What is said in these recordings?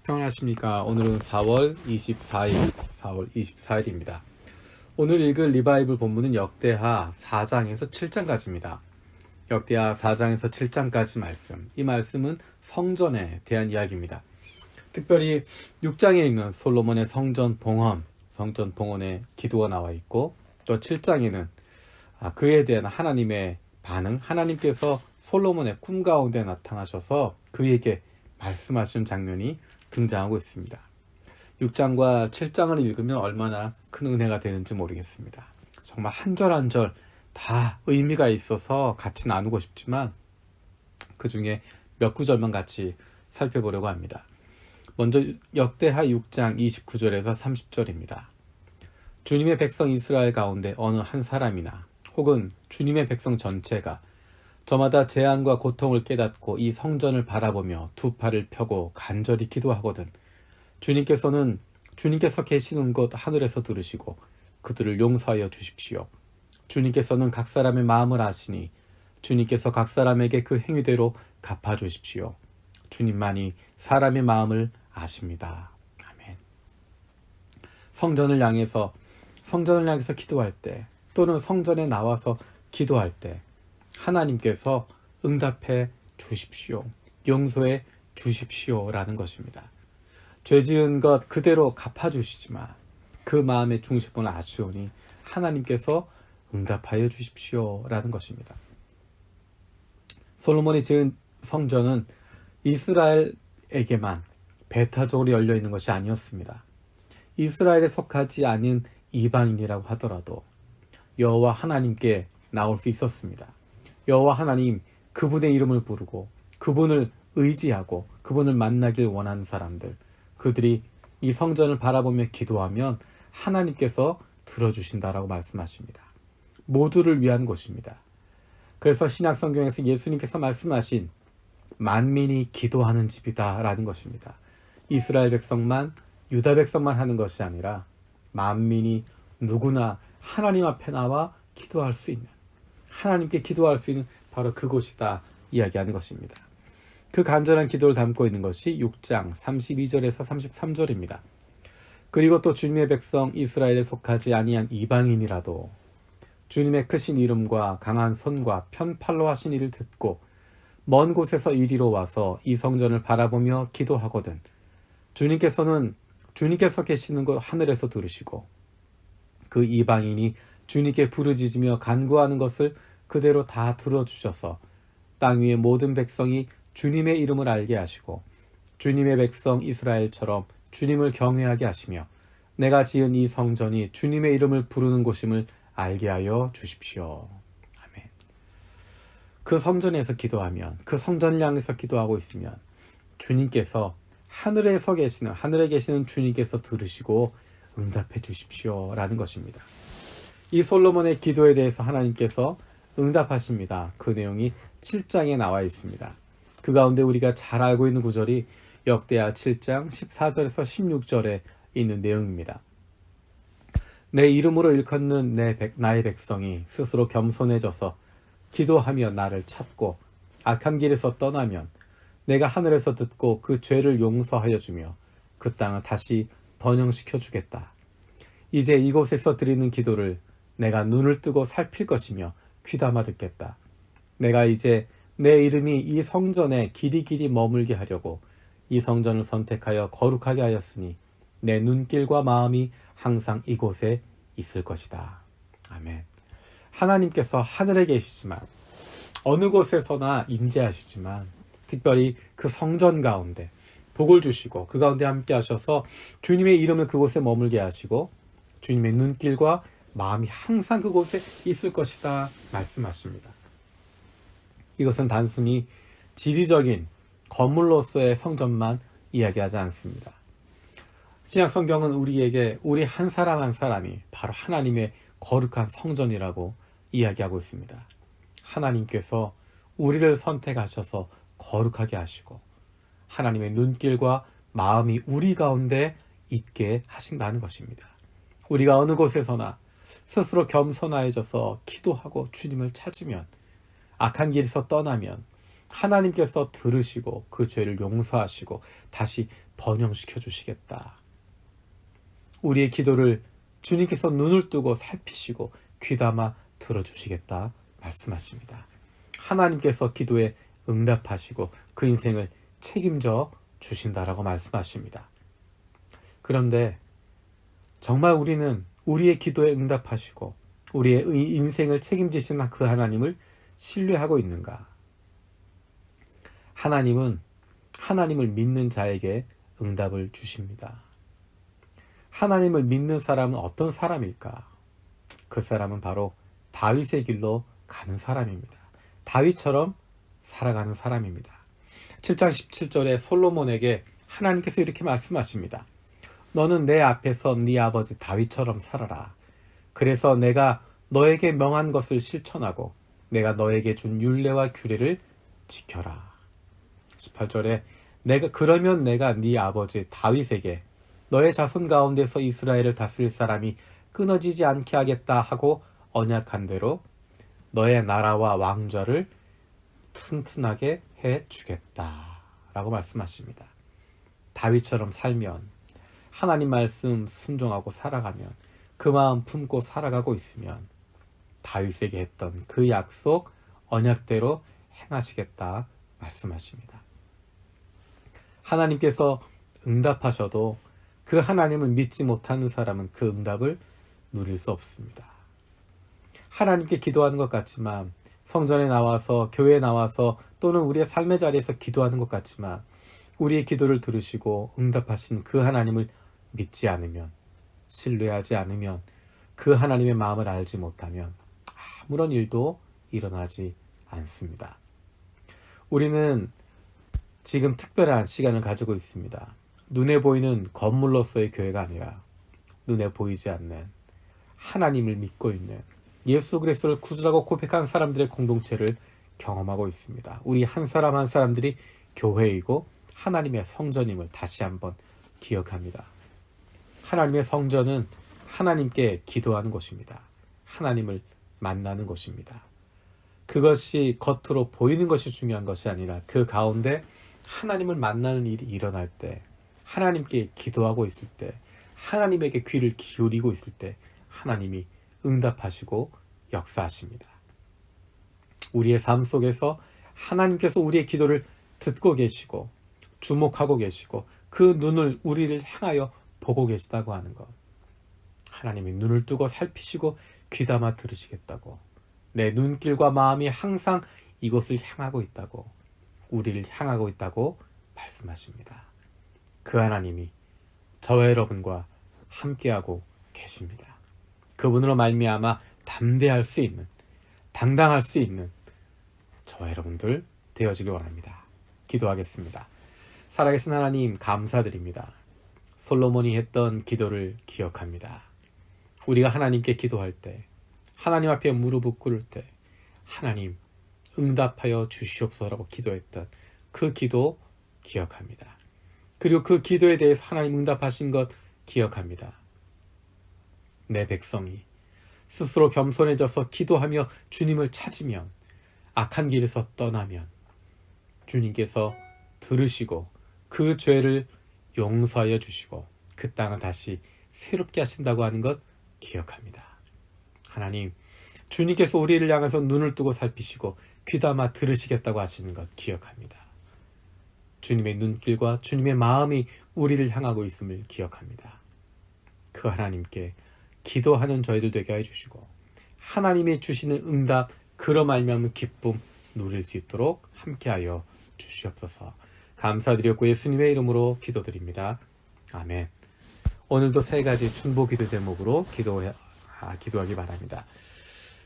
평안하십니까? 오늘은 4월 24일입니다. 오늘 읽을 리바이블 본문은 역대하 4장에서 7장까지입니다. 역대하 4장에서 7장까지 말씀. 이 말씀은 성전에 대한 이야기입니다. 특별히 6장에 있는 솔로몬의 성전 봉헌의 기도가 나와 있고, 또 7장에는 그에 대한 하나님의 반응, 하나님께서 솔로몬의 꿈 가운데 나타나셔서 그에게 말씀하시는 장면이 등장하고 있습니다. 6장과 7장을 읽으면 얼마나 큰 은혜가 되는지 모르겠습니다. 정말 한 절 한 절 다 의미가 있어서 같이 나누고 싶지만 그 중에 몇 구절만 같이 살펴보려고 합니다. 먼저 역대하 6장 29절에서 30절입니다. 주님의 백성 이스라엘 가운데 어느 한 사람이나 혹은 주님의 백성 전체가 저마다 재앙과 고통을 깨닫고 이 성전을 바라보며 두 팔을 펴고 간절히 기도하거든 주님께서 계시는 곳 하늘에서 들으시고 그들을 용서하여 주십시오. 주님께서는 각 사람의 마음을 아시니 주님께서 각 사람에게 그 행위대로 갚아주십시오. 주님만이 사람의 마음을 아십니다. 아멘. 성전을 향해서 기도할 때, 또는 성전에 나와서 기도할 때 하나님께서 응답해 주십시오. 용서해 주십시오라는 것입니다. 죄 지은 것 그대로 갚아주시지만 그 마음의 중심을 아시오니 하나님께서 응답하여 주십시오라는 것입니다. 솔로몬이 지은 성전은 이스라엘에게만 배타적으로 열려있는 것이 아니었습니다. 이스라엘에 속하지 않은 이방인이라고 하더라도 여호와 하나님께 나올 수 있었습니다. 여호와 하나님, 그분의 이름을 부르고 그분을 의지하고 그분을 만나길 원하는 사람들, 그들이 이 성전을 바라보며 기도하면 하나님께서 들어주신다라고 말씀하십니다. 모두를 위한 것입니다. 그래서 신약 성경에서 예수님께서 말씀하신 만민이 기도하는 집이다 라는 것입니다. 이스라엘 백성만, 유다 백성만 하는 것이 아니라 만민이 누구나 하나님 앞에 나와 기도할 수 있는, 하나님께 기도할 수 있는 바로 그곳이다 이야기하는 것입니다. 그 간절한 기도를 담고 있는 것이 6장 32절에서 33절입니다. 그리고 또 주님의 백성 이스라엘에 속하지 아니한 이방인이라도 주님의 크신 이름과 강한 손과 편팔로 하신 일을 듣고 먼 곳에서 이리로 와서 이 성전을 바라보며 기도하거든 주님께서 계시는 곳 하늘에서 들으시고 그 이방인이 주님께 부르짖으며 간구하는 것을 그대로 다 들어주셔서 땅 위의 모든 백성이 주님의 이름을 알게 하시고 주님의 백성 이스라엘처럼 주님을 경외하게 하시며 내가 지은 이 성전이 주님의 이름을 부르는 곳임을 알게 하여 주십시오. 아멘. 그 성전에서 기도하면, 그 성전을 향해서 기도하고 있으면 주님께서 하늘에 계시는 주님께서 들으시고 응답해 주십시오 라는 것입니다. 이 솔로몬의 기도에 대해서 하나님께서 응답하십니다. 그 내용이 7장에 나와 있습니다. 그 가운데 우리가 잘 알고 있는 구절이 역대하 7장 14절에서 16절에 있는 내용입니다. 내 이름으로 일컫는 나의 백성이 스스로 겸손해져서 기도하며 나를 찾고 악한 길에서 떠나면 내가 하늘에서 듣고 그 죄를 용서하여 주며 그 땅을 다시 번영시켜 주겠다. 이제 이곳에서 드리는 기도를 내가 눈을 뜨고 살필 것이며 귀담아 듣겠다. 내가 이제 내 이름이 이 성전에 길이 머물게 하려고 이 성전을 선택하여 거룩하게 하였으니 내 눈길과 마음이 항상 이곳에 있을 것이다. 아멘. 하나님께서 하늘에 계시지만 어느 곳에서나 임재하시지만 특별히 그 성전 가운데 복을 주시고 그 가운데 함께 하셔서 주님의 이름을 그곳에 머물게 하시고 주님의 눈길과 마음이 항상 그곳에 있을 것이다 말씀하십니다. 이것은 단순히 지리적인 건물로서의 성전만 이야기하지 않습니다. 신약 성경은 우리에게 우리 한 사람 한 사람이 바로 하나님의 거룩한 성전이라고 이야기하고 있습니다. 하나님께서 우리를 선택하셔서 거룩하게 하시고 하나님의 눈길과 마음이 우리 가운데 있게 하신다는 것입니다. 우리가 어느 곳에서나 스스로 겸손해져서 기도하고 주님을 찾으면, 악한 길에서 떠나면 하나님께서 들으시고 그 죄를 용서하시고 다시 번영시켜 주시겠다. 우리의 기도를 주님께서 눈을 뜨고 살피시고 귀담아 들어주시겠다 말씀하십니다. 하나님께서 기도에 응답하시고 그 인생을 책임져 주신다라고 말씀하십니다. 그런데 정말 우리는 우리의 기도에 응답하시고 우리의 인생을 책임지시는 그 하나님을 신뢰하고 있는가? 하나님은 하나님을 믿는 자에게 응답을 주십니다. 하나님을 믿는 사람은 어떤 사람일까? 그 사람은 바로 다윗의 길로 가는 사람입니다. 다윗처럼 살아가는 사람입니다. 7장 17절에 솔로몬에게 하나님께서 이렇게 말씀하십니다. 너는 내 앞에서 네 아버지 다윗처럼 살아라. 그래서 내가 너에게 명한 것을 실천하고 내가 너에게 준 율례와 규례를 지켜라. 18절에 그러면 내가 네 아버지 다윗에게 너의 자손 가운데서 이스라엘을 다스릴 사람이 끊어지지 않게 하겠다 하고 언약한 대로 너의 나라와 왕좌를 튼튼하게 해주겠다 라고 말씀하십니다. 다윗처럼 살면, 하나님 말씀 순종하고 살아가면, 그 마음 품고 살아가고 있으면 다윗에게 했던 그 약속, 언약대로 행하시겠다 말씀하십니다. 하나님께서 응답하셔도 그 하나님을 믿지 못하는 사람은 그 응답을 누릴 수 없습니다. 하나님께 기도하는 것 같지만, 성전에 나와서 교회에 나와서 또는 우리의 삶의 자리에서 기도하는 것 같지만 우리의 기도를 들으시고 응답하신 그 하나님을 믿지 않으면, 신뢰하지 않으면, 그 하나님의 마음을 알지 못하면 아무런 일도 일어나지 않습니다. 우리는 지금 특별한 시간을 가지고 있습니다. 눈에 보이는 건물로서의 교회가 아니라 눈에 보이지 않는 하나님을 믿고 있는 예수 그리스도를 구주라고 고백한 사람들의 공동체를 경험하고 있습니다. 우리 한 사람 한 사람들이 교회이고 하나님의 성전임을 다시 한번 기억합니다. 하나님의 성전은 하나님께 기도하는 곳입니다. 하나님을 만나는 곳입니다. 그것이 겉으로 보이는 것이 중요한 것이 아니라 그 가운데 하나님을 만나는 일이 일어날 때, 하나님께 기도하고 있을 때, 하나님에게 귀를 기울이고 있을 때 하나님이 응답하시고 역사하십니다. 우리의 삶 속에서 하나님께서 우리의 기도를 듣고 계시고 주목하고 계시고 그 눈을 우리를 향하여 보고 계시다고 하는 것, 하나님이 눈을 뜨고 살피시고 귀담아 들으시겠다고, 내 눈길과 마음이 항상 이곳을 향하고 있다고, 우리를 향하고 있다고 말씀하십니다. 그 하나님이 저와 여러분과 함께하고 계십니다. 그분으로 말미암아 담대할 수 있는, 당당할 수 있는 저와 여러분들 되어지길 원합니다. 기도하겠습니다. 살아계신 하나님 감사드립니다. 솔로몬이 했던 기도를 기억합니다. 우리가 하나님께 기도할 때, 하나님 앞에 무릎을 꿇을 때 하나님 응답하여 주시옵소서라고 기도했던 그 기도 기억합니다. 그리고 그 기도에 대해서 하나님 응답하신 것 기억합니다. 내 백성이 스스로 겸손해져서 기도하며 주님을 찾으면, 악한 길에서 떠나면 주님께서 들으시고 그 죄를 용서하여 주시고 그 땅을 다시 새롭게 하신다고 하는 것 기억합니다. 하나님, 주님께서 우리를 향해서 눈을 뜨고 살피시고 귀담아 들으시겠다고 하시는 것 기억합니다. 주님의 눈길과 주님의 마음이 우리를 향하고 있음을 기억합니다. 그 하나님께 기도하는 저희들 되게 해주시고 하나님이 주시는 응답, 그로 말미암은 기쁨 누릴 수 있도록 함께하여 주시옵소서. 감사드렸고 예수님의 이름으로 기도드립니다. 아멘. 오늘도 세 가지 충보 기도 제목으로 기도하기 바랍니다.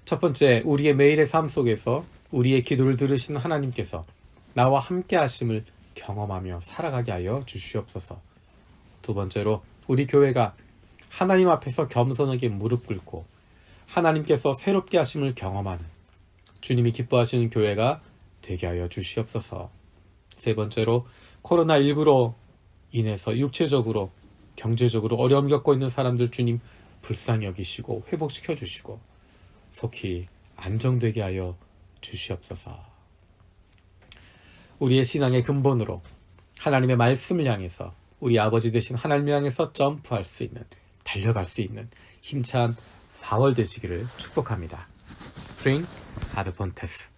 첫 번째, 우리의 매일의 삶 속에서 우리의 기도를 들으시는 하나님께서 나와 함께 하심을 경험하며 살아가게 하여 주시옵소서. 두 번째로, 우리 교회가 하나님 앞에서 겸손하게 무릎 꿇고 하나님께서 새롭게 하심을 경험하는, 주님이 기뻐하시는 교회가 되게 하여 주시옵소서. 세 번째로, 코로나19로 인해서 육체적으로, 경제적으로 어려움 겪고 있는 사람들 주님 불쌍히 여기시고 회복시켜 주시고 속히 안정되게 하여 주시옵소서. 우리의 신앙의 근본으로 하나님의 말씀을 향해서 우리 아버지 되신 하나님을 향해서 점프할 수 있는, 달려갈 수 있는 힘찬 4월 되시기를 축복합니다. 스프링 아드본테스.